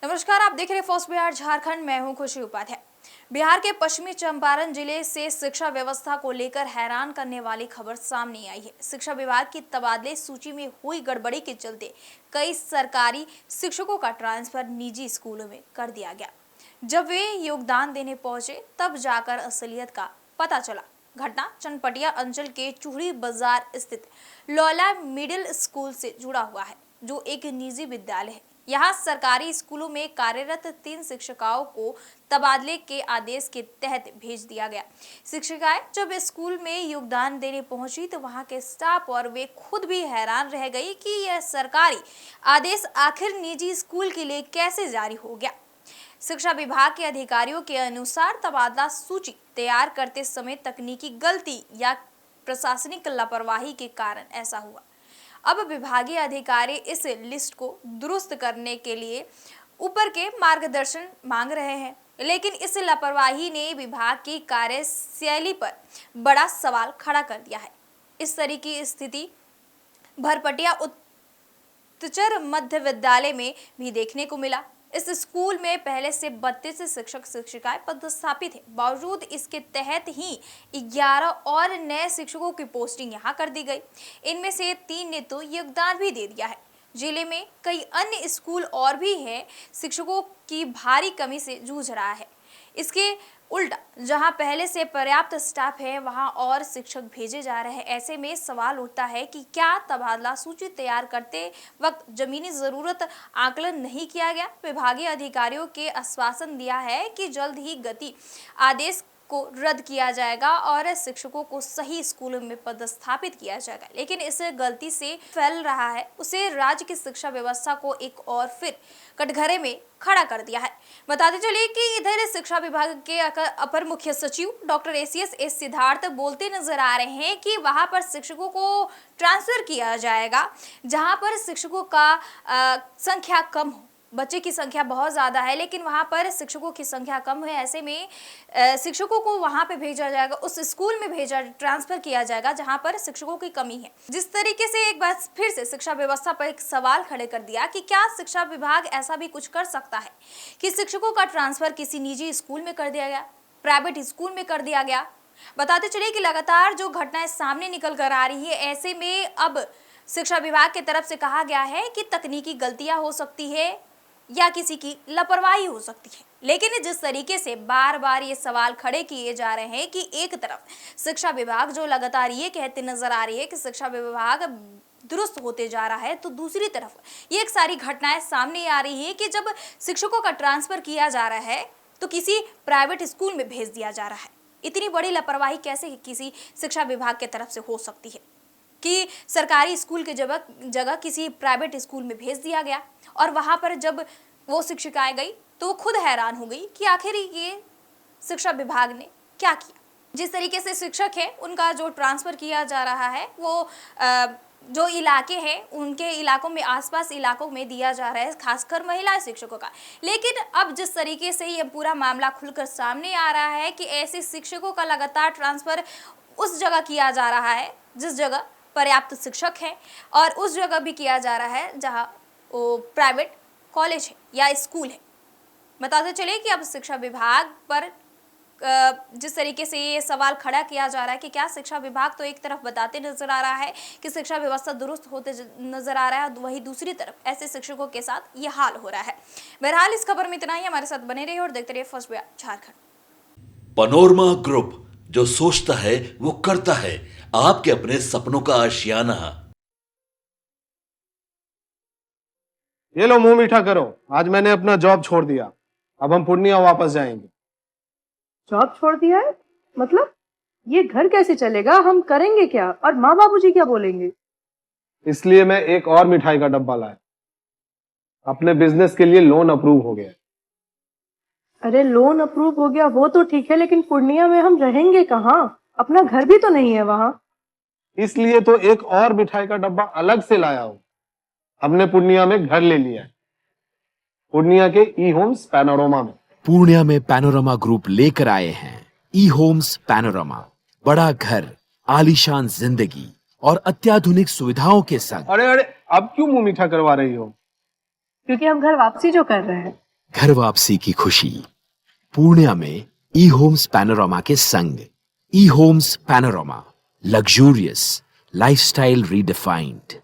नमस्कार, आप देख रहे फर्स्ट बिहार झारखंड। मैं हूं खुशी उपाध्याय। बिहार के पश्चिमी चंपारण जिले से शिक्षा व्यवस्था को लेकर हैरान करने वाली खबर सामने आई है। शिक्षा विभाग की तबादले सूची में हुई गड़बड़ी के चलते कई सरकारी शिक्षकों का ट्रांसफर निजी स्कूलों में कर दिया गया। जब वे योगदान देने पहुंचे तब जाकर असलियत का पता चला। घटना चनपटिया अंचल के चूड़ी बाजार स्थित लौला मिडिल स्कूल से जुड़ा हुआ है, जो एक निजी विद्यालय है। यहाँ सरकारी स्कूलों में कार्यरत 3 शिक्षिकाओं को तबादले के आदेश के तहत भेज दिया गया। शिक्षिकाएं जब स्कूल में योगदान देने पहुंची तो वहां के स्टाफ और वे खुद भी हैरान रह गई कि यह सरकारी आदेश आखिर निजी स्कूल के लिए कैसे जारी हो गया। शिक्षा विभाग के अधिकारियों के अनुसार तबादला सूची तैयार करते समय तकनीकी गलती या प्रशासनिक लापरवाही के कारण ऐसा हुआ। अब विभागीय अधिकारी इस लिस्ट को दुरुस्त करने के लिए ऊपर के मार्गदर्शन मांग रहे हैं, लेकिन इस लापरवाही ने विभाग की कार्यशैली पर बड़ा सवाल खड़ा कर दिया है। इस तरह की स्थिति भरपटिया उच्चतर मध्य विद्यालय में भी देखने को मिला। इस स्कूल में पहले से 32 शिक्षक शिक्षिकाएं पदस्थापित हैं। बावजूद इसके तहत ही 11 और नए शिक्षकों की पोस्टिंग यहां कर दी गई। इनमें से 3 ने तो योगदान भी दे दिया है। जिले में कई अन्य स्कूल और भी हैं, शिक्षकों की भारी कमी से जूझ रहा है। इसके उल्टा जहां पहले से पर्याप्त स्टाफ है, वहां और शिक्षक भेजे जा रहे हैं। ऐसे में सवाल उठता है कि क्या तबादला सूची तैयार करते वक्त जमीनी जरूरत आकलन नहीं किया गया। विभागीय अधिकारियों के आश्वासन दिया है कि जल्द ही गति आदेश को रद्द किया जाएगा और शिक्षकों को सही स्कूलों में पदस्थापित किया जाएगा, लेकिन इस गलती से फैल रहा है उसे राज्य की शिक्षा व्यवस्था को एक और फिर कटघरे में खड़ा कर दिया है। बताते चलिए कि इधर शिक्षा विभाग के अपर मुख्य सचिव डॉक्टर एस सिद्धार्थ बोलते नजर आ रहे हैं कि वहां पर शिक्षकों को ट्रांसफर किया जाएगा जहां पर शिक्षकों का संख्या कम हो। बच्चे की संख्या बहुत ज़्यादा है, लेकिन वहाँ पर शिक्षकों की संख्या कम है। ऐसे में शिक्षकों को वहाँ पे भेजा जाएगा, उस स्कूल में ट्रांसफर किया जाएगा जहाँ पर शिक्षकों की कमी है। जिस तरीके से एक बार फिर से शिक्षा व्यवस्था पर एक सवाल खड़े कर दिया कि क्या शिक्षा विभाग ऐसा भी कुछ कर सकता है कि शिक्षकों का ट्रांसफर किसी निजी स्कूल में कर दिया गया, प्राइवेट स्कूल में कर दिया गया। बताते चलिए कि लगातार जो घटनाएं सामने निकल कर आ रही है, ऐसे में अब शिक्षा विभाग की तरफ से कहा गया है कि तकनीकी गलतियां हो सकती है या किसी की लापरवाही हो सकती है। लेकिन जिस तरीके से बार बार ये सवाल खड़े किए जा रहे हैं कि एक तरफ शिक्षा विभाग जो लगातार ये कहते नजर आ रही है कि शिक्षा विभाग दुरुस्त होते जा रहा है, तो दूसरी तरफ ये एक सारी घटनाएं सामने आ रही है कि जब शिक्षकों का ट्रांसफर किया जा रहा है तो किसी प्राइवेट स्कूल में भेज दिया जा रहा है। इतनी बड़ी लापरवाही कैसे किसी शिक्षा विभाग की तरफ से हो सकती है कि सरकारी स्कूल के जगह किसी प्राइवेट स्कूल में भेज दिया गया। और वहां पर जब वो शिक्षिकाएं गई तो वो खुद हैरान हो गई कि आखिर ये शिक्षा विभाग ने क्या किया। जिस तरीके से शिक्षक है उनका जो ट्रांसफर किया जा रहा है वो जो इलाके हैं उनके इलाकों में, आसपास इलाकों में दिया जा रहा है, खासकर महिला शिक्षकों का। लेकिन अब जिस तरीके से ये पूरा मामला खुलकर सामने आ रहा है कि ऐसे शिक्षकों का लगातार ट्रांसफर उस जगह किया जा रहा है जिस जगह पर्याप्त शिक्षक हैं, और उस जगह भी किया जा रहा है जहां वो प्राइवेट कॉलेज है या स्कूल है। बताते चले कि अब शिक्षा विभाग पर जिस तरीके से ये सवाल खड़ा किया जा रहा है कि क्या शिक्षा विभाग तो एक तरफ बताते नजर आ रहा है कि शिक्षा व्यवस्था दुरुस्त होते नजर आ रहा है, वहीं दूसरी तरफ ऐसे शिक्षकों के साथ ये हाल हो रहा है। बहरहाल इस खबर में इतना ही। हमारे साथ बने रहिए और देखते रहिए first Bihar Jharkhand. Panorama group, जो सोचता है वो करता है। आपके अपने सपनों का आशियाना। ये लो, मुंह मीठा करो। आज मैंने अपना जॉब छोड़ दिया, अब हम पूर्णिया वापस जाएंगे। जॉब छोड़ दिया है? मतलब ये घर कैसे चलेगा? हम करेंगे क्या? और माँ बाबूजी क्या बोलेंगे? इसलिए मैं एक और मिठाई का डब्बा लाया। अपने बिजनेस के लिए लोन अप्रूव हो गया। अरे लोन अप्रूव हो गया वो तो ठीक है, लेकिन पूर्णिया में हम रहेंगे कहाँ? अपना घर भी तो नहीं है वहां। इसलिए तो एक और मिठाई का डब्बा अलग से लाया हूं। हमने पूर्णिया में घर ले लिया है, पूर्णिया के ई होम्स पैनोरमा में। पूर्णिया में पैनोरमा ग्रुप लेकर आए हैं ई होम्स पैनोरमा। बड़ा घर, आलीशान जिंदगी और अत्याधुनिक सुविधाओं के संग। अरे अरे, अब क्यों मुंह मीठा करवा रही हो? क्योंकि हम घर वापसी जो कर रहे हैं घर वापसी की खुशी पूर्णिया में ई होम्स पैनोरामा के संग। ई homes panorama, luxurious lifestyle redefined.